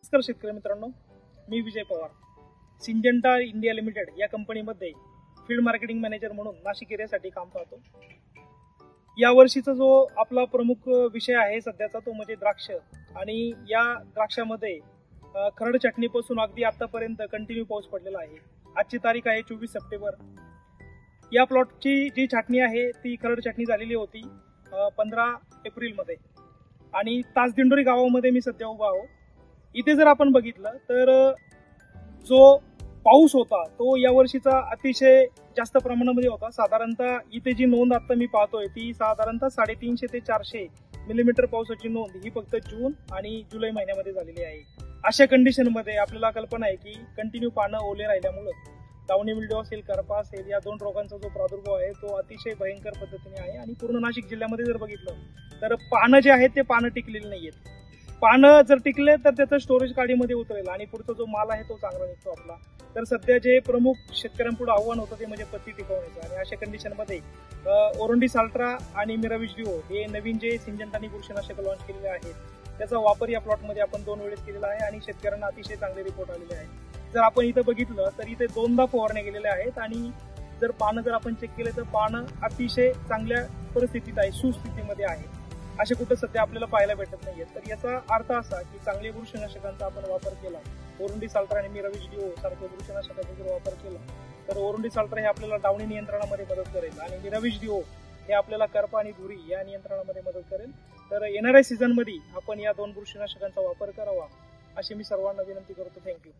नमस्कार शेतकरी मित्रांनो, मी विजय पवार. सिंजंटा इंडिया लिमिटेड या कंपनीमध्ये फील्ड मार्केटिंग मॅनेजर म्हणून नाशिक एरियासाठी काम पाहतो. या वर्षीचा जो आपला प्रमुख विषय आहे सध्याचा तो म्हणजे द्राक्ष. आणि या द्राक्षामध्ये खरड छाटणीपासून अगदी आतापर्यंत कंटिन्यू पाऊस पडलेला आहे. आजची तारीख आहे 24 सप्टेंबर. या प्लॉटची जी छाटणी आहे ती खरड छाटणी झालेली होती 15 एप्रिलमध्ये. आणि तासदिंडोरी गावामध्ये मी सध्या उभा आहो. इथे जर आपण बघितलं तर जो पाऊस होता तो या वर्षीचा अतिशय जास्त प्रमाणामध्ये होता. साधारणतः इथे जी नोंद आता मी पाहतोय ती साधारणतः 350 ते 400 मिलीमीटर पावसाची नोंद ही फक्त जून आणि जुलै महिन्यामध्ये झालेली आहे. अशा कंडिशनमध्ये आपल्याला कल्पना आहे की कंटिन्यू पानं ओले राहिल्यामुळे दावणी मिल्ड्यू असेल, करपा असेल, या दोन रोगांचा जो प्रादुर्भाव आहे तो अतिशय भयंकर पद्धतीने आहे. आणि पूर्ण नाशिक जिल्ह्यामध्ये जर बघितलं तर पानं जे आहेत ते पानं टिकलेली नाहीयेत. पानं जर टिकले तर त्याचं स्टोरेज गाडीमध्ये उतरेल आणि पुढचा जो माल आहे तो चांगला निघतो आपला. तर सध्या जे प्रमुख शेतकऱ्यांपुढे आव्हान होतं ते म्हणजे पत्ती टिकवण्याचं. आणि अशा कंडिशनमध्ये ओरोंडी साल्ट्रा आणि मिराविज डिओ हे नवीन जे सिंजंटानी बुरशीनाशक लॉन्च केलेले आहेत त्याचा वापर या प्लॉटमध्ये आपण 2 वेळेस केलेला आहे आणि शेतकऱ्यांना अतिशय चांगले रिपोर्ट आलेले आहेत. जर आपण इथं बघितलं तर इथे 2दा फवारण्या गेलेल्या आहेत आणि जर पानं जर आपण चेक केले तर पानं अतिशय चांगल्या परिस्थितीत आहे, सुस्थितीमध्ये आहे. असे कुठं सध्या आपल्याला पाहायला भेटत नाहीये. तर याचा अर्थ असा की चांगल्या बुरशीनाशकांचा आपण वापर केला, ओरोंडी साल्ट्रा आणि मिराविज डिओ सारख्या बुरशीनाशकांचा जर वापर केला तर ओरोंडी साल्ट्रा हे आपल्याला डावणी नियंत्रणामध्ये मदत करेल आणि मिराविज डिओ हे आपल्याला करपा आणि धुरी या नियंत्रणामध्ये मदत करेल. तर येणाऱ्या सीझनमध्ये आपण या 2 बुरशीनाशकांचा वापर करावा अशी मी सर्वांना विनंती करतो. थँक्यू.